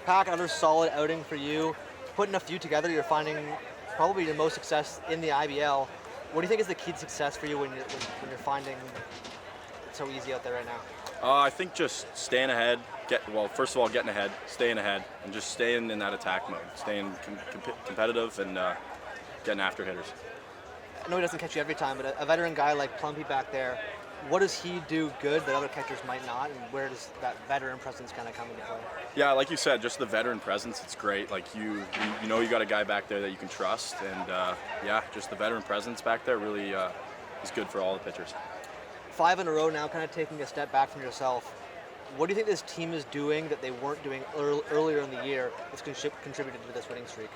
Pack, another solid outing for you. Putting a few together, you're finding probably your most success in the IBL. What do you think is the key to success for you when you're finding it so easy out there right now? I think just staying ahead. First of all, getting ahead, staying ahead, and just staying in that attack mode, staying competitive and getting after hitters. I know he doesn't catch you every time, but a veteran guy like Plumpy back there, what does he do good that other catchers might not, and where does that veteran presence kind of come into play? Yeah, like you said, just the veteran presence, it's great. Like you know you got a guy back there that you can trust, and just the veteran presence back there really is good for all the pitchers. 5 in a row now, kind of taking a step back from yourself. What do you think this team is doing that they weren't doing earlier in the year that's contributed to this winning streak?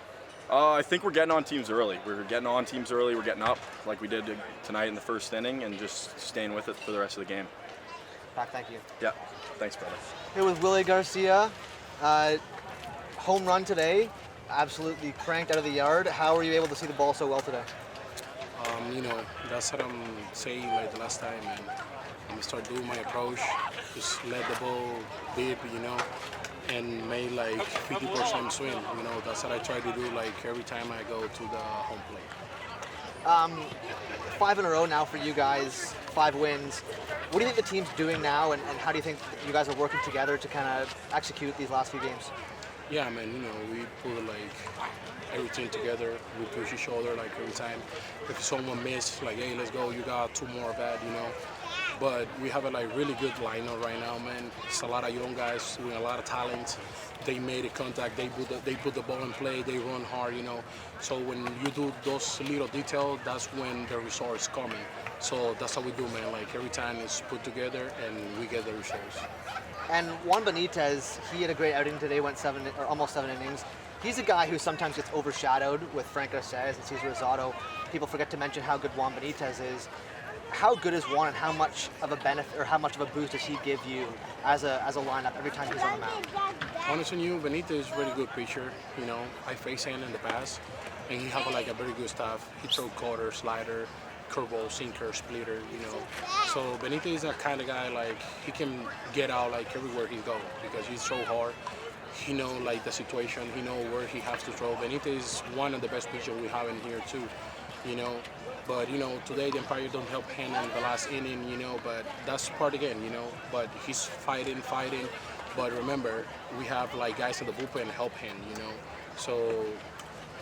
I think we're getting on teams early. We're getting on teams early. We're getting up like we did tonight in the first inning and just staying with it for the rest of the game. Pac, thank you. Yeah, thanks, brother. Here with Willie Garcia. Home run today, absolutely cranked out of the yard. How were you able to see the ball so well today? That's what I'm saying like the last time, and I'm gonna start doing my approach, just let the ball dip, and make like 50% swing. That's what I try to do like every time I go to the home plate. 5 in a row now for you guys, 5 wins. What do you think the team's doing now, and how do you think you guys are working together to kind of execute these last few games? Yeah, man, we put like everything together. We push each other like every time. If someone miss, like, hey, let's go, you got 2 more bad, But we have a like really good lineup right now, man. It's a lot of young guys with a lot of talent. They made a contact. They put the ball in play. They run hard, So when you do those little details, that's when the results coming. So that's how we do, man. Like every time it's put together and we get the results. And Juan Benitez, he had a great outing today. Went almost 7 innings. He's a guy who sometimes gets overshadowed with Frank Garces and Cesar Rosado. People forget to mention how good Juan Benitez is. How good is Juan, and how much of a benefit or how much of a boost does he give you as a lineup every time he's on the mound? Honestly, Benitez is a really good pitcher. I faced him in the past, and he have like a very good staff. He throw cutter, slider, curveball, sinker, splitter. So Benitez is that kind of guy, like he can get out like everywhere he go because he's so hard. He know like the situation. He know where he has to throw. Benitez is one of the best pitchers we have in here too. But today the Empire don't help him in the last inning, but that's part again, but he's fighting. But remember, we have like guys in the bullpen help him, So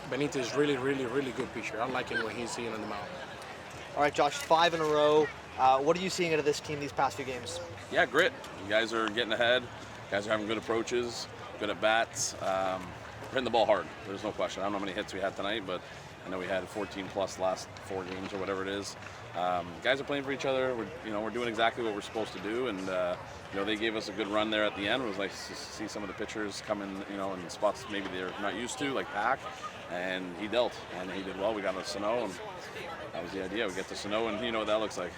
Benitez is really, really, really good pitcher. I like him when he's in on the mound. All right, Josh, 5 in a row. What are you seeing out of this team these past few games? Yeah, grit. You guys are getting ahead. You guys are having good approaches, good at bats. We're hitting the ball hard. There's no question. I don't know how many hits we had tonight, but I know we had 14 plus last 4 games or whatever it is. Guys are playing for each other. We're doing exactly what we're supposed to do, and they gave us a good run there at the end. It was nice to see some of the pitchers come in, in spots maybe they're not used to, like Pac, and he dealt, and he did well. We got to Sano, and that was the idea. We get to Sano, and you know what that looks like.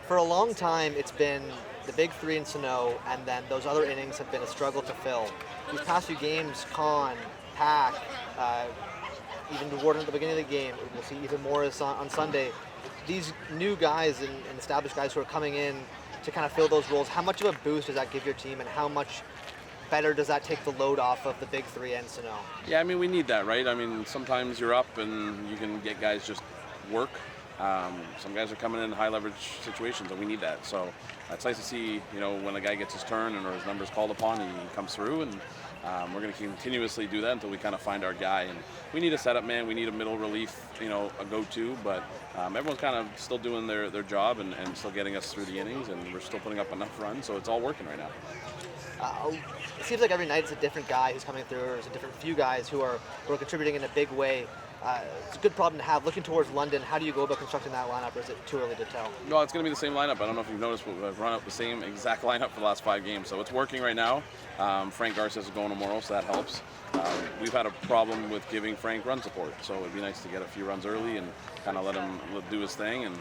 For a long time, it's been the big 3 in Sano, and then those other innings have been a struggle to fill. These past few games, Khan, Pac, even DeWarden at the beginning of the game, we'll see even more on Sunday. These new guys and established guys who are coming in to kind of fill those roles, how much of a boost does that give your team, and how much better does that take the load off of the big 3 and Sano? Yeah, we need that, right? Sometimes you're up and you can get guys just work. Some guys are coming in high leverage situations, and we need that. So it's nice to see, when a guy gets his turn or his number's called upon, he comes through, and we're going to continuously do that until we kind of find our guy. And we need a setup man, we need a middle relief, a go-to, but everyone's kind of still doing their job and still getting us through the innings, and we're still putting up enough runs, so it's all working right now. It seems like every night it's a different guy who's coming through, or it's a different few guys who are contributing in a big way. It's a good problem to have. Looking towards London, how do you go about constructing that lineup, or is it too early to tell? No, it's going to be the same lineup. I don't know if you've noticed, but we've run up the same exact lineup for the last 5 games, so it's working right now. Frank Garces is going tomorrow, so that helps. We've had a problem with giving Frank run support, so it'd be nice to get a few runs early and kind of let him do his thing. And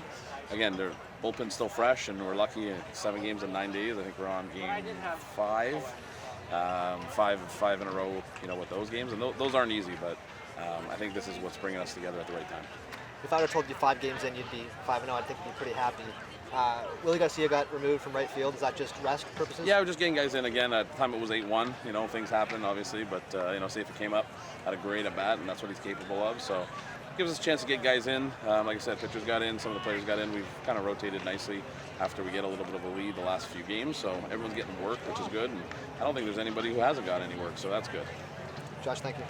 again, their bullpen's still fresh, and we're lucky. 7 games in 9 days. I think we're on game 5. 5 in a row, with those games, and those aren't easy, but I think this is what's bringing us together at the right time. If I would have told you 5 games in, you'd be 5-0. I think you'd be pretty happy. Willie Garcia got removed from right field. Is that just rest purposes? Yeah, we're just getting guys in again. At the time it was 8-1. You know, things happen obviously, but Safa came up, had a great at bat, and that's what he's capable of. So it gives us a chance to get guys in. Like I said, pitchers got in, some of the players got in. We've kind of rotated nicely after we get a little bit of a lead the last few games. So everyone's getting work, which is good. And I don't think there's anybody who hasn't got any work, so that's good. Josh, thank you.